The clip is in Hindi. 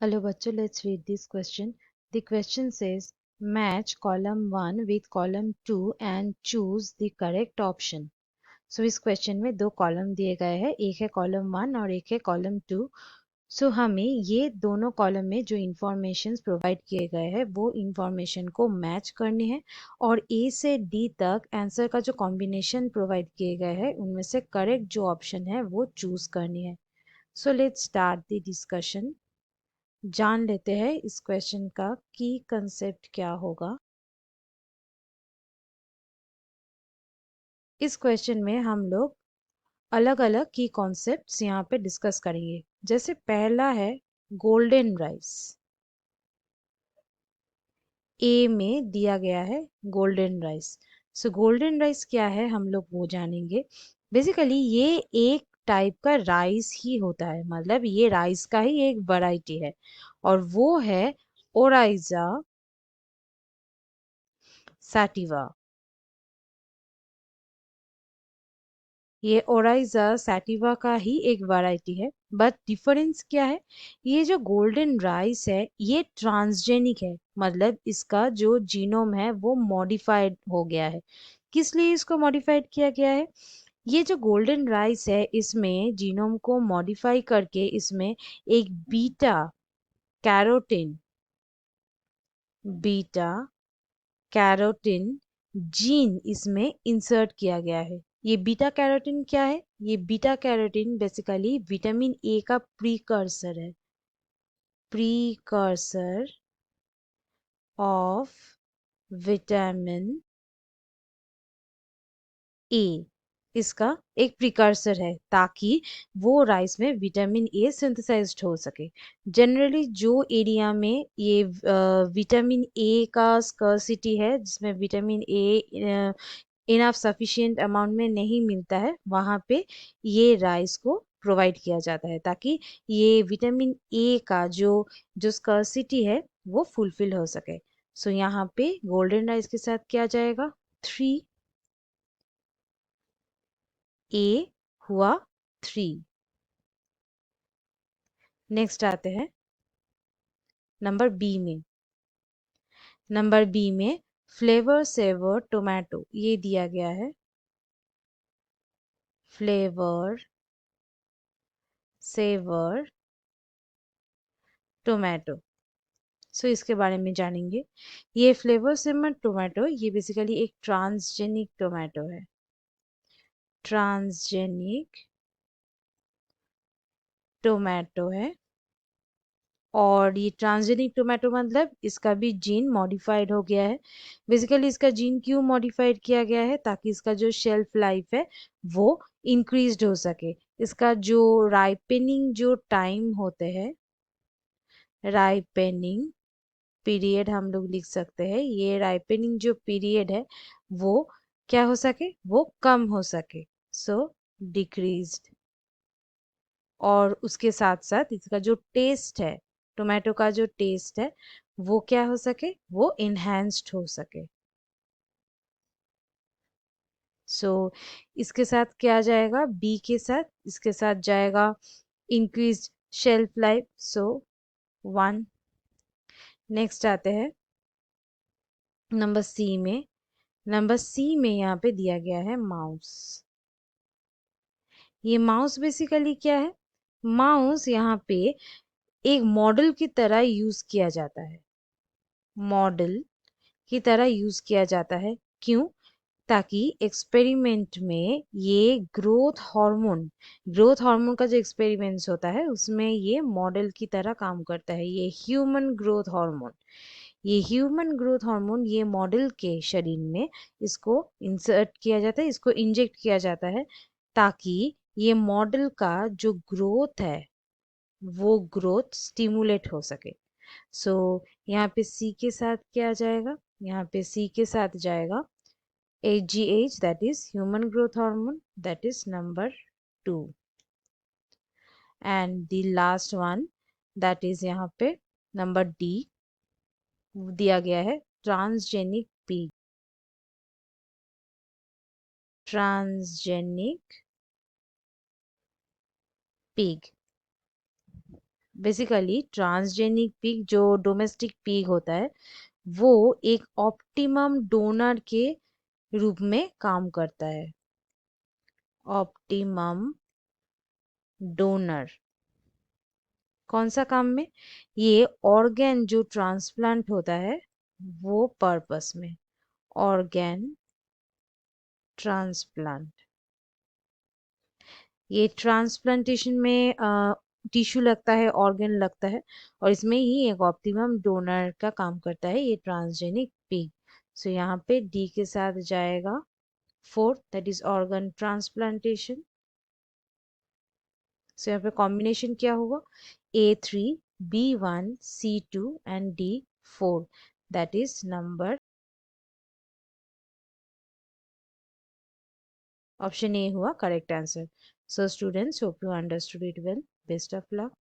Hello, bachcho, let's read this question. The question says, match column 1 with column 2 and choose the correct option. So इस क्वेश्चन में दो कॉलम दिए गए हैं, एक है कॉलम 1 और एक है कॉलम 2. सो हमें ये दोनों कॉलम में जो इंफॉर्मेशन प्रोवाइड किए गए हैं वो इंफॉर्मेशन को मैच करनी है और ए से डी तक आंसर का जो कॉम्बिनेशन प्रोवाइड किए गए हैं उनमें से करेक्ट जो ऑप्शन है वो चूज करनी है. So let's start the discussion. जान लेते हैं इस क्वेश्चन का की कंसेप्ट क्या होगा. इस क्वेश्चन में हम लोग अलग अलग की कॉन्सेप्ट्स यहाँ पे डिस्कस करेंगे. जैसे पहला है गोल्डन राइस. ए में दिया गया है गोल्डन राइस. सो गोल्डन राइस क्या है हम लोग वो जानेंगे. बेसिकली ये एक टाइप का राइस ही होता है, मतलब ये राइस का ही एक वैरायटी है और वो है ओराइजा सैटिवा. ये ओराइजा सैटिवा का ही एक वैरायटी है. बट डिफरेंस क्या है, ये जो गोल्डन राइस है ये ट्रांसजेनिक है, मतलब इसका जो जीनोम है वो मॉडिफाइड हो गया है. किस लिए इसको मॉडिफाइड किया गया है? ये जो गोल्डन राइस है इसमें जीनोम को मॉडिफाई करके इसमें एक बीटा कैरोटीन जीन इसमें इंसर्ट किया गया है. ये बीटा कैरोटीन क्या है? ये beta carotene basically vitamin A का प्रीकर्सर है. प्रीकर्सर ऑफ विटामिन ए इसका एक प्रिकर्सर है ताकि वो राइस में विटामिन ए सिंथेसाइज्ड हो सके. जनरली जो एरिया में ये विटामिन ए का स्कर्सिटी है, जिसमें vitamin A enough sufficient amount में नहीं मिलता है, वहाँ पे ये राइस को प्रोवाइड किया जाता है ताकि ये विटामिन ए का जो स्कर्सिटी है वो फुलफिल हो सके. सो यहाँ पे गोल्डन राइस के साथ क्या जाएगा? 3. ए हुआ 3. नेक्स्ट आते हैं नंबर बी में. नंबर बी में फ्लेवर सेवर टोमेटो ये दिया गया है. Flavour saver tomato. सो इसके बारे में जानेंगे. ये फ्लेवर सेवर टोमेटो ये बेसिकली एक ट्रांसजेनिक टोमेटो है. ट्रांसजेनिक टोमेटो है और ये ट्रांसजेनिक टोमेटो मतलब इसका भी जीन मॉडिफाइड हो गया है. बेसिकली इसका जीन क्यों मॉडिफाइड किया गया है? ताकि इसका जो शेल्फ लाइफ है वो इंक्रीज्ड हो सके. इसका जो राइपेनिंग जो टाइम होते हैं, राइपेनिंग पीरियड हम लोग लिख सकते हैं, ये राइपेनिंग जो पीरियड है वो क्या हो सके? वो कम हो सके. सो डिक्रीज्ड. और उसके साथ साथ इसका जो टेस्ट है, टोमेटो का जो टेस्ट है वो क्या हो सके? वो इनहेंस्ड हो सके. सो इसके साथ क्या जाएगा? बी के साथ इसके साथ जाएगा इंक्रीज शेल्फ लाइफ. सो 1. नेक्स्ट आते हैं नंबर सी में. नंबर सी में यहाँ पे दिया गया है माउस. ये माउस बेसिकली क्या है? माउस यहाँ पे एक मॉडल की तरह यूज किया जाता है. मॉडल की तरह यूज किया जाता है. क्यों? ताकि एक्सपेरिमेंट में ये ग्रोथ हार्मोन का जो एक्सपेरिमेंट्स होता है उसमें ये मॉडल की तरह काम करता है. ये ह्यूमन ग्रोथ हार्मोन ये मॉडल के शरीर में इसको इंसर्ट किया जाता है, इसको इंजेक्ट किया जाता है ताकि ये मॉडल का जो ग्रोथ है वो ग्रोथ स्टिमुलेट हो सके. सो यहाँ पे सी के साथ क्या जाएगा? यहाँ पे सी के साथ जाएगा HGH, that is human growth hormone, that is number 2. And the last one, that is यहाँ पे number D दिया गया है transgenic pig. Transgenic pig. Basically transgenic pig जो डोमेस्टिक पिग होता है वो एक ऑप्टिमम डोनर के रूप में काम करता है। ऑप्टिमम डोनर कौन सा काम में? ये ऑर्गेन जो ट्रांसप्लांट होता है वो पर्पस में। ऑर्गेन ट्रांसप्लांट, ये ट्रांसप्लांटेशन में टिश्यू लगता है, ऑर्गन लगता है, और इसमें ही एक ऑप्टिमम डोनर का काम करता है ये ट्रांसजेनिक पिग। सो यहाँ पे डी के साथ जाएगा fourth, that is organ transplantation. So यहाँ पे कॉम्बिनेशन क्या होगा? A3, B1, C2 and D4, that is number option A हुआ correct answer. So students, hope you understood it well. Best of luck.